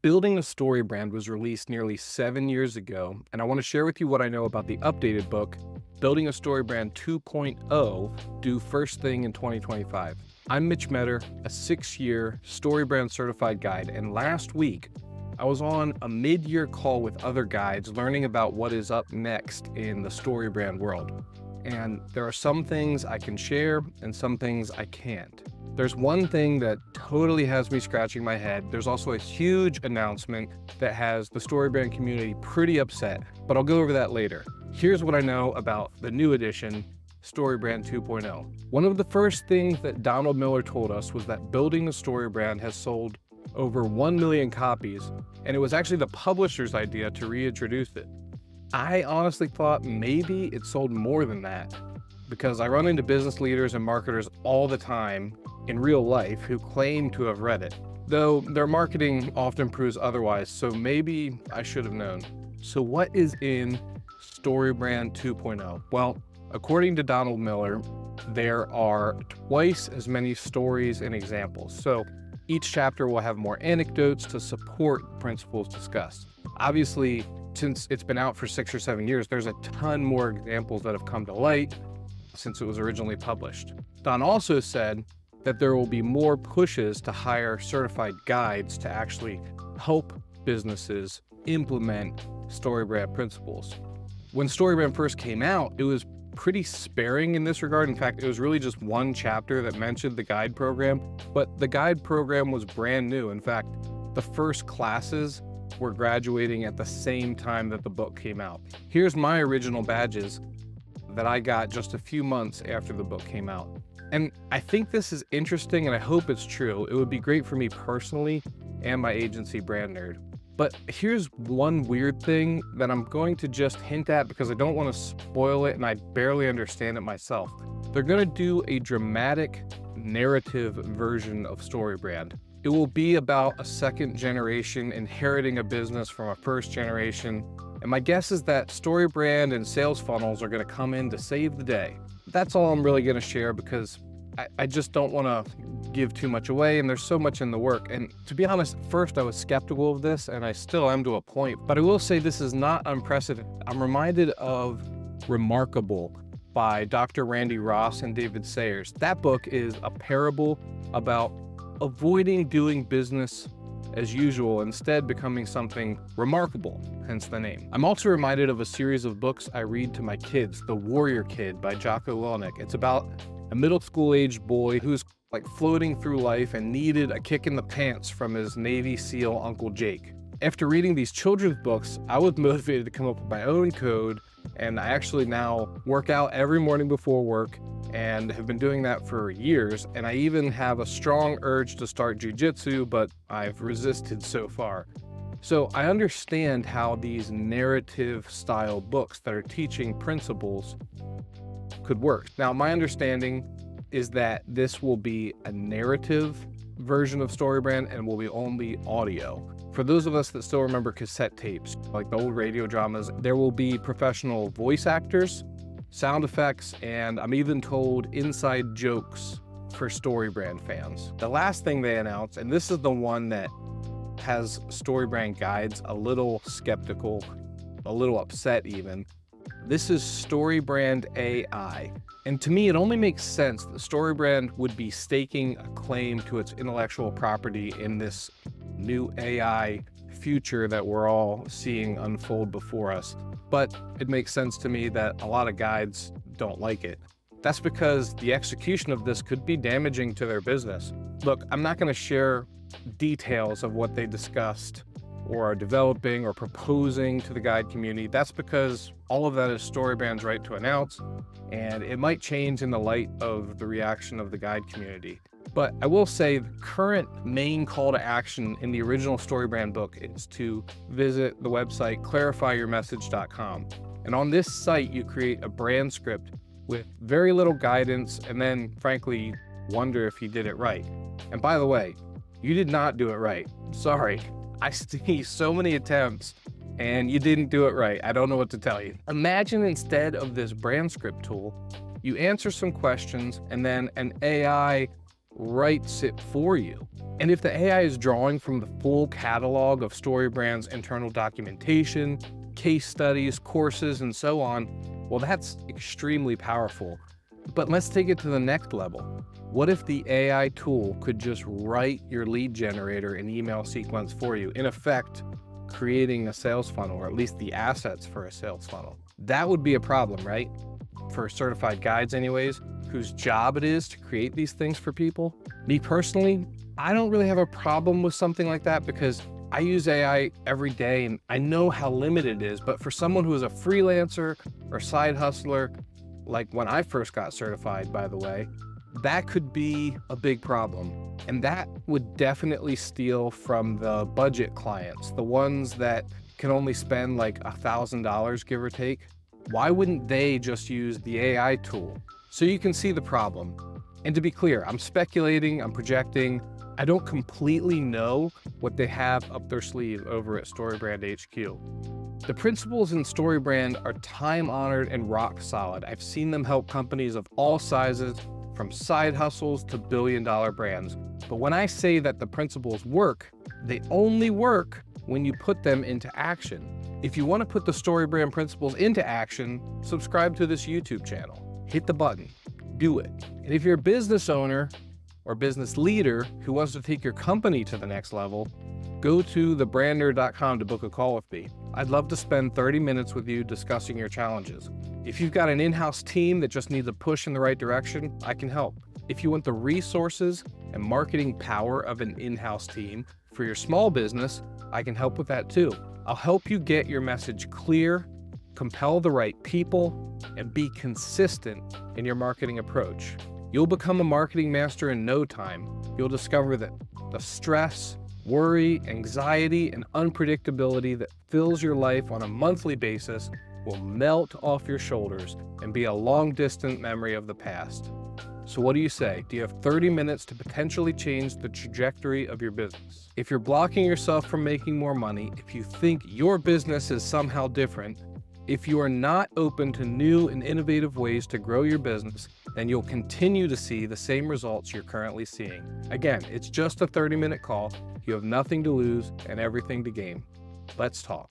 Building a Story Brand was released nearly 7 years ago, and I want to share with you what I know about the updated book, Building a Story Brand 2.0, due first thing in 2025. I'm Mitch Meador, a 6-year StoryBrand Certified guide, and last week, I was on a mid-year call with other guides learning about what is up next in the StoryBrand world. And there are some things I can share and some things I can't. There's one thing that totally has me scratching my head. There's also a huge announcement that has the StoryBrand community pretty upset, but I'll go over that later. Here's what I know about the new edition, StoryBrand 2.0. One of the first things that Donald Miller told us was that building the StoryBrand has sold over 1 million copies, and it was actually the publisher's idea to reintroduce it. I honestly thought maybe it sold more than that, because I run into business leaders and marketers all the time in real life who claim to have read it, though their marketing often proves otherwise, so maybe I should have known. So what is in StoryBrand 2.0? Well, according to Donald Miller, there are twice as many stories and examples. So each chapter will have more anecdotes to support the principles discussed. Obviously, since it's been out for 6 or 7 years, there's a ton more examples that have come to light since it was originally published. Don also said that there will be more pushes to hire certified guides to actually help businesses implement StoryBrand principles. When StoryBrand first came out, it was pretty sparing in this regard. In fact, it was really just one chapter that mentioned the guide program, but the guide program was brand new. In fact, the first classes were graduating at the same time that the book came out. Here's my original badges that I got just a few months after the book came out. And I think this is interesting, and I hope it's true. It would be great for me personally and my agency, Brand Nerd. But here's one weird thing that I'm going to just hint at because I don't want to spoil it and I barely understand it myself. They're going to do a dramatic narrative version of StoryBrand. It will be about a second generation inheriting a business from a first generation. And my guess is that StoryBrand and sales funnels are going to come in to save the day. That's all I'm really going to share because I just don't want to give too much away, and there's so much in the work. And to be honest, first I was skeptical of this, and I still am to a point, but I will say this is not unprecedented. I'm reminded of Remarkable by Dr. Randy Ross and David Sayers. That book is a parable about avoiding doing business as usual, instead becoming something remarkable, hence the name. I'm also reminded of a series of books I read to my kids, The Warrior Kid by Jocko Willink. It's about a middle school aged boy who's like floating through life and needed a kick in the pants from his Navy SEAL Uncle Jake. After reading these children's books, I was motivated to come up with my own code, and I actually now work out every morning before work and have been doing that for years. And I even have a strong urge to start jujitsu, but I've resisted so far. So I understand how these narrative style books that are teaching principles could work. Now, my understanding is that this will be a narrative version of StoryBrand and will be only audio. For those of us that still remember cassette tapes, like the old radio dramas, there will be professional voice actors, sound effects, and I'm even told inside jokes for StoryBrand fans. The last thing they announced, and this is the one that has StoryBrand guides a little skeptical, a little upset even. This is StoryBrand AI. And to me, it only makes sense that StoryBrand would be staking a claim to its intellectual property in this new AI future that we're all seeing unfold before us. But it makes sense to me that a lot of guides don't like it. That's because the execution of this could be damaging to their business. Look, I'm not going to share details of what they discussed or are developing or proposing to the guide community. That's because all of that is StoryBrand's right to announce, and it might change in the light of the reaction of the guide community. But I will say the current main call to action in the original StoryBrand book is to visit the website clarifyyourmessage.com. And on this site, you create a brand script with very little guidance, and then frankly, wonder if you did it right. And by the way, you did not do it right. Sorry. I see so many attempts and you didn't do it right. I don't know what to tell you. Imagine instead of this brand script tool, you answer some questions and then an AI writes it for you. And if the AI is drawing from the full catalog of StoryBrand's internal documentation, case studies, courses, and so on, well, that's extremely powerful. But let's take it to the next level. What if the AI tool could just write your lead generator and email sequence for you, in effect, creating a sales funnel, or at least the assets for a sales funnel? That would be a problem, right? For certified guides anyways, whose job it is to create these things for people. Me personally, I don't really have a problem with something like that because I use AI every day and I know how limited it is. But for someone who is a freelancer or side hustler, like when I first got certified, by the way, that could be a big problem. And that would definitely steal from the budget clients, the ones that can only spend like $1,000, give or take. Why wouldn't they just use the AI tool? So you can see the problem. And to be clear, I'm speculating, I'm projecting. I don't completely know what they have up their sleeve over at StoryBrand HQ. The principles in StoryBrand are time-honored and rock solid. I've seen them help companies of all sizes, from side hustles to billion-dollar brands. But when I say that the principles work, they only work when you put them into action. If you want to put the StoryBrand principles into action, subscribe to this YouTube channel. Hit the button. Do it. And if you're a business owner or business leader who wants to take your company to the next level, go to thebrander.com to book a call with me. I'd love to spend 30 minutes with you discussing your challenges. If you've got an in-house team that just needs a push in the right direction, I can help. If you want the resources and marketing power of an in-house team for your small business, I can help with that too. I'll help you get your message clear, compel the right people, and be consistent in your marketing approach. You'll become a marketing master in no time. You'll discover that the stress, worry, anxiety, and unpredictability that fills your life on a monthly basis will melt off your shoulders and be a long-distant memory of the past. So what do you say? Do you have 30 minutes to potentially change the trajectory of your business? If you're blocking yourself from making more money, if you think your business is somehow different, if you are not open to new and innovative ways to grow your business, then you'll continue to see the same results you're currently seeing. Again, it's just a 30-minute call. You have nothing to lose and everything to gain. Let's talk.